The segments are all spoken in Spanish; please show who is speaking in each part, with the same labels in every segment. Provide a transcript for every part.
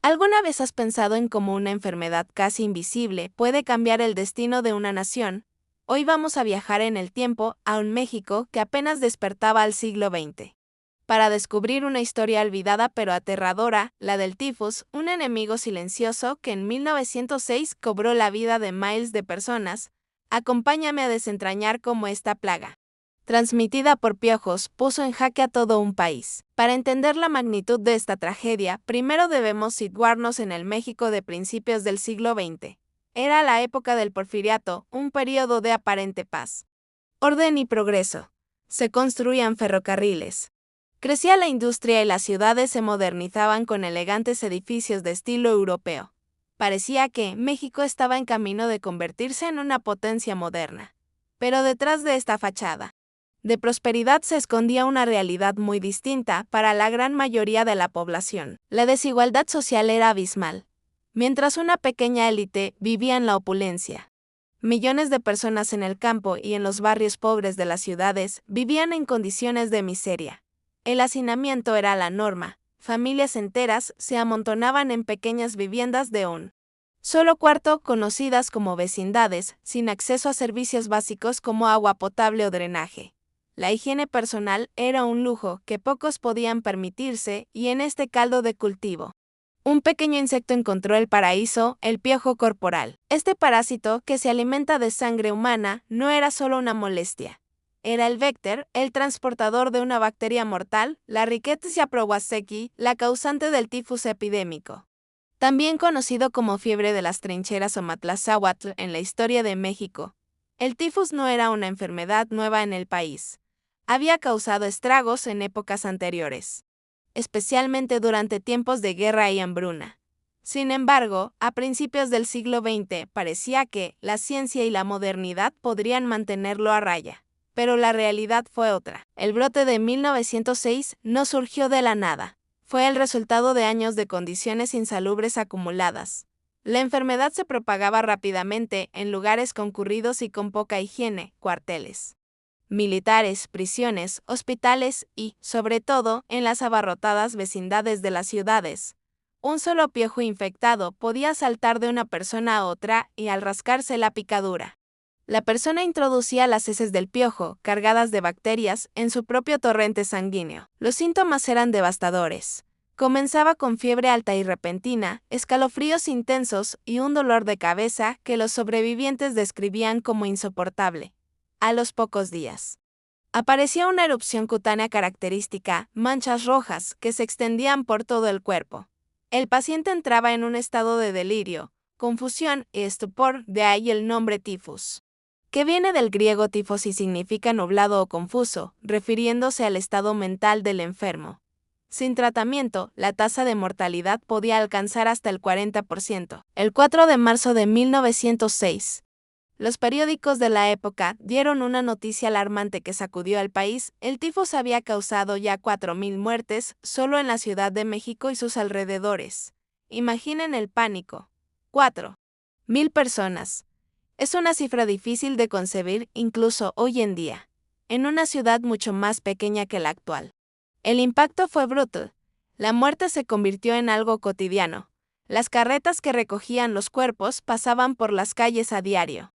Speaker 1: ¿Alguna vez has pensado en cómo una enfermedad casi invisible puede cambiar el destino de una nación? Hoy vamos a viajar en el tiempo a un México que apenas despertaba al siglo XX. Para descubrir una historia olvidada pero aterradora, la del tifus, un enemigo silencioso que en 1906 cobró la vida de miles de personas, acompáñame a desentrañar cómo esta plaga, transmitida por piojos, puso en jaque a todo un país. Para entender la magnitud de esta tragedia, primero debemos situarnos en el México de principios del siglo XX. Era la época del Porfiriato, un periodo de aparente paz, orden y progreso. Se construían ferrocarriles. Crecía la industria y las ciudades se modernizaban con elegantes edificios de estilo europeo. Parecía que México estaba en camino de convertirse en una potencia moderna. Pero detrás de esta fachada de prosperidad se escondía una realidad muy distinta para la gran mayoría de la población. La desigualdad social era abismal. Mientras una pequeña élite vivía en la opulencia, millones de personas en el campo y en los barrios pobres de las ciudades vivían en condiciones de miseria. El hacinamiento era la norma. Familias enteras se amontonaban en pequeñas viviendas de un solo cuarto, conocidas como vecindades, sin acceso a servicios básicos como agua potable o drenaje. La higiene personal era un lujo que pocos podían permitirse y en este caldo de cultivo, un pequeño insecto encontró el paraíso, el piojo corporal. Este parásito, que se alimenta de sangre humana, no era solo una molestia. Era el véctor, el transportador de una bacteria mortal, la Rickettsia prowazekii, la causante del tifus epidémico. También conocido como fiebre de las trincheras o matlazáhuatl en la historia de México. El tifus no era una enfermedad nueva en el país. Había causado estragos en épocas anteriores, especialmente durante tiempos de guerra y hambruna. Sin embargo, a principios del siglo XX parecía que la ciencia y la modernidad podrían mantenerlo a raya. Pero la realidad fue otra. El brote de 1906 no surgió de la nada. Fue el resultado de años de condiciones insalubres acumuladas. La enfermedad se propagaba rápidamente en lugares concurridos y con poca higiene, cuarteles militares, prisiones, hospitales y, sobre todo, en las abarrotadas vecindades de las ciudades. Un solo piojo infectado podía saltar de una persona a otra y al rascarse la picadura, la persona introducía las heces del piojo, cargadas de bacterias, en su propio torrente sanguíneo. Los síntomas eran devastadores. Comenzaba con fiebre alta y repentina, escalofríos intensos y un dolor de cabeza que los sobrevivientes describían como insoportable. A los pocos días, aparecía una erupción cutánea característica, manchas rojas que se extendían por todo el cuerpo. El paciente entraba en un estado de delirio, confusión y estupor, de ahí el nombre tifus, que viene del griego tifos y significa nublado o confuso, refiriéndose al estado mental del enfermo. Sin tratamiento, la tasa de mortalidad podía alcanzar hasta el 40%. El 4 de marzo de 1906, los periódicos de la época dieron una noticia alarmante que sacudió al país. El tifus había causado ya 4.000 muertes solo en la Ciudad de México y sus alrededores. Imaginen el pánico. 4.000 personas. Es una cifra difícil de concebir incluso hoy en día, en una ciudad mucho más pequeña que la actual. El impacto fue brutal. La muerte se convirtió en algo cotidiano. Las carretas que recogían los cuerpos pasaban por las calles a diario.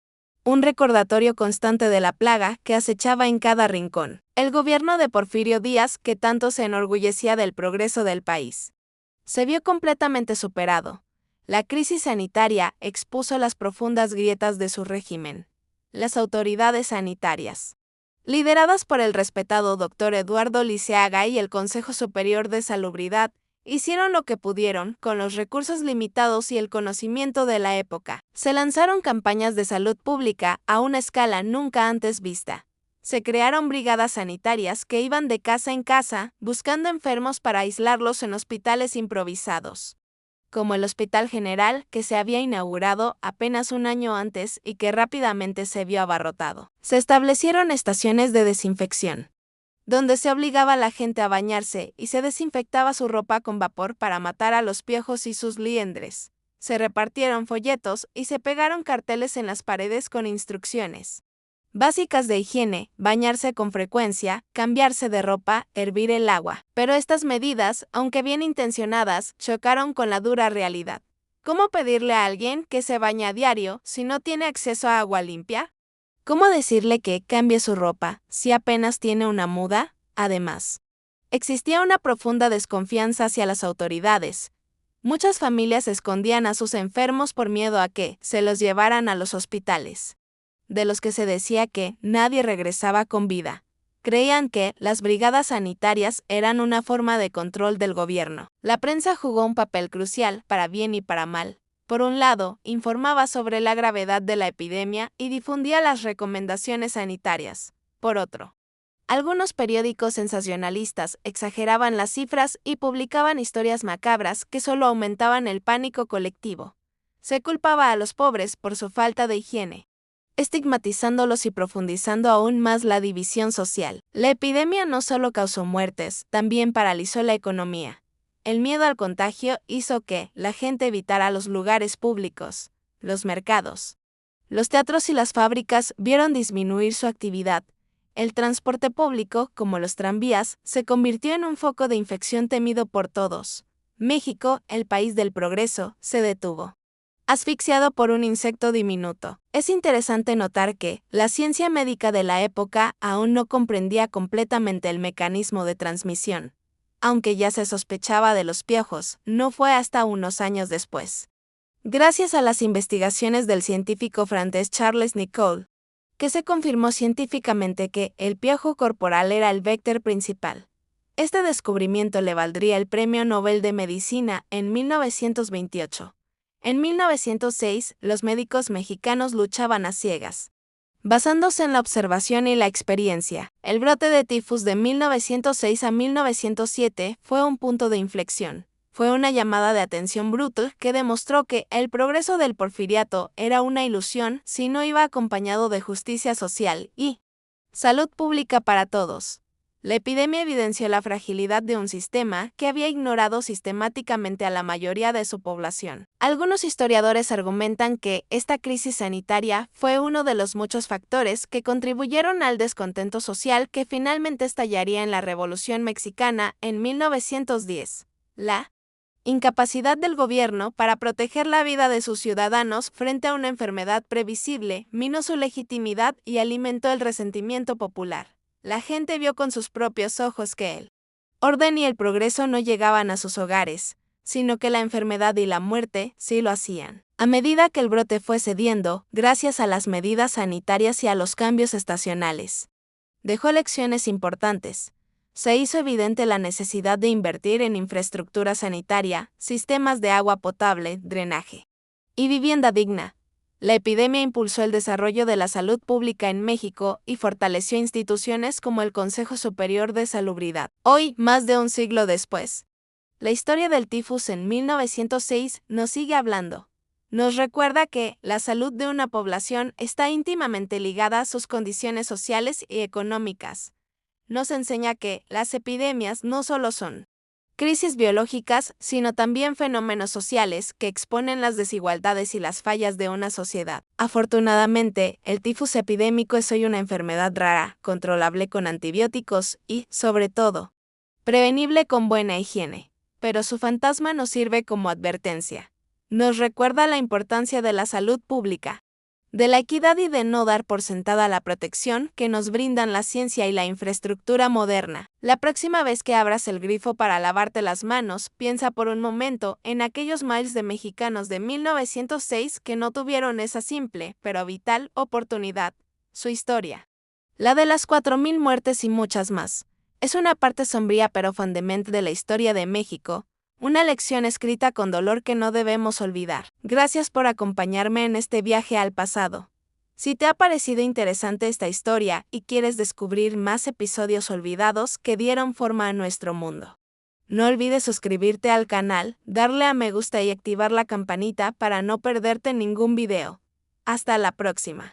Speaker 1: Un recordatorio constante de la plaga que acechaba en cada rincón. El gobierno de Porfirio Díaz, que tanto se enorgullecía del progreso del país, se vio completamente superado. La crisis sanitaria expuso las profundas grietas de su régimen. Las autoridades sanitarias, lideradas por el respetado Dr. Eduardo Liceaga y el Consejo Superior de Salubridad, hicieron lo que pudieron con los recursos limitados y el conocimiento de la época. Se lanzaron campañas de salud pública a una escala nunca antes vista. Se crearon brigadas sanitarias que iban de casa en casa buscando enfermos para aislarlos en hospitales improvisados, como el Hospital General, que se había inaugurado apenas un año antes y que rápidamente se vio abarrotado. Se establecieron estaciones de desinfección, donde se obligaba a la gente a bañarse y se desinfectaba su ropa con vapor para matar a los piojos y sus liendres. Se repartieron folletos y se pegaron carteles en las paredes con instrucciones. básicas de higiene, bañarse con frecuencia, cambiarse de ropa, hervir el agua. Pero estas medidas, aunque bien intencionadas, chocaron con la dura realidad. ¿Cómo pedirle a alguien que se bañe a diario si no tiene acceso a agua limpia? ¿Cómo decirle que cambie su ropa si apenas tiene una muda? Además, existía una profunda desconfianza hacia las autoridades. Muchas familias escondían a sus enfermos por miedo a que se los llevaran a los hospitales, de los que se decía que nadie regresaba con vida. Creían que las brigadas sanitarias eran una forma de control del gobierno. La prensa jugó un papel crucial, para bien y para mal. Por un lado, informaba sobre la gravedad de la epidemia y difundía las recomendaciones sanitarias. Por otro, algunos periódicos sensacionalistas exageraban las cifras y publicaban historias macabras que solo aumentaban el pánico colectivo. Se culpaba a los pobres por su falta de higiene, estigmatizándolos y profundizando aún más la división social. La epidemia no solo causó muertes, también paralizó la economía. El miedo al contagio hizo que la gente evitara los lugares públicos, los mercados. Los teatros y las fábricas vieron disminuir su actividad. El transporte público, como los tranvías, se convirtió en un foco de infección temido por todos. México, el país del progreso, se detuvo, asfixiado por un insecto diminuto. Es interesante notar que la ciencia médica de la época aún no comprendía completamente el mecanismo de transmisión. Aunque ya se sospechaba de los piojos, no fue hasta unos años después, gracias a las investigaciones del científico francés Charles Nicolle, que se confirmó científicamente que el piojo corporal era el vector principal. Este descubrimiento le valdría el Premio Nobel de Medicina en 1928. En 1906, los médicos mexicanos luchaban a ciegas, basándose en la observación y la experiencia. El brote de tifus de 1906 a 1907 fue un punto de inflexión. Fue una llamada de atención brutal que demostró que el progreso del porfiriato era una ilusión si no iba acompañado de justicia social y salud pública para todos. La epidemia evidenció la fragilidad de un sistema que había ignorado sistemáticamente a la mayoría de su población. Algunos historiadores argumentan que esta crisis sanitaria fue uno de los muchos factores que contribuyeron al descontento social que finalmente estallaría en la Revolución Mexicana en 1910. La incapacidad del gobierno para proteger la vida de sus ciudadanos frente a una enfermedad previsible minó su legitimidad y alimentó el resentimiento popular. La gente vio con sus propios ojos que el orden y el progreso no llegaban a sus hogares, sino que la enfermedad y la muerte sí lo hacían. A medida que el brote fue cediendo, gracias a las medidas sanitarias y a los cambios estacionales, dejó lecciones importantes. Se hizo evidente la necesidad de invertir en infraestructura sanitaria, sistemas de agua potable, drenaje y vivienda digna. La epidemia impulsó el desarrollo de la salud pública en México y fortaleció instituciones como el Consejo Superior de Salubridad. Hoy, más de un siglo después, la historia del tifus en 1906 nos sigue hablando. Nos recuerda que la salud de una población está íntimamente ligada a sus condiciones sociales y económicas. Nos enseña que las epidemias no solo son crisis biológicas, sino también fenómenos sociales que exponen las desigualdades y las fallas de una sociedad. Afortunadamente, el tifus epidémico es hoy una enfermedad rara, controlable con antibióticos y, sobre todo, prevenible con buena higiene. Pero su fantasma nos sirve como advertencia. Nos recuerda la importancia de la salud pública, de la equidad y de no dar por sentada la protección que nos brindan la ciencia y la infraestructura moderna. La próxima vez que abras el grifo para lavarte las manos, piensa por un momento en aquellos miles de mexicanos de 1906 que no tuvieron esa simple, pero vital, oportunidad. Su historia, la de las 4,000 muertes y muchas más, es una parte sombría pero fundamental de la historia de México. Una lección escrita con dolor que no debemos olvidar. Gracias por acompañarme en este viaje al pasado. Si te ha parecido interesante esta historia y quieres descubrir más episodios olvidados que dieron forma a nuestro mundo, no olvides suscribirte al canal, darle a me gusta y activar la campanita para no perderte ningún video. Hasta la próxima.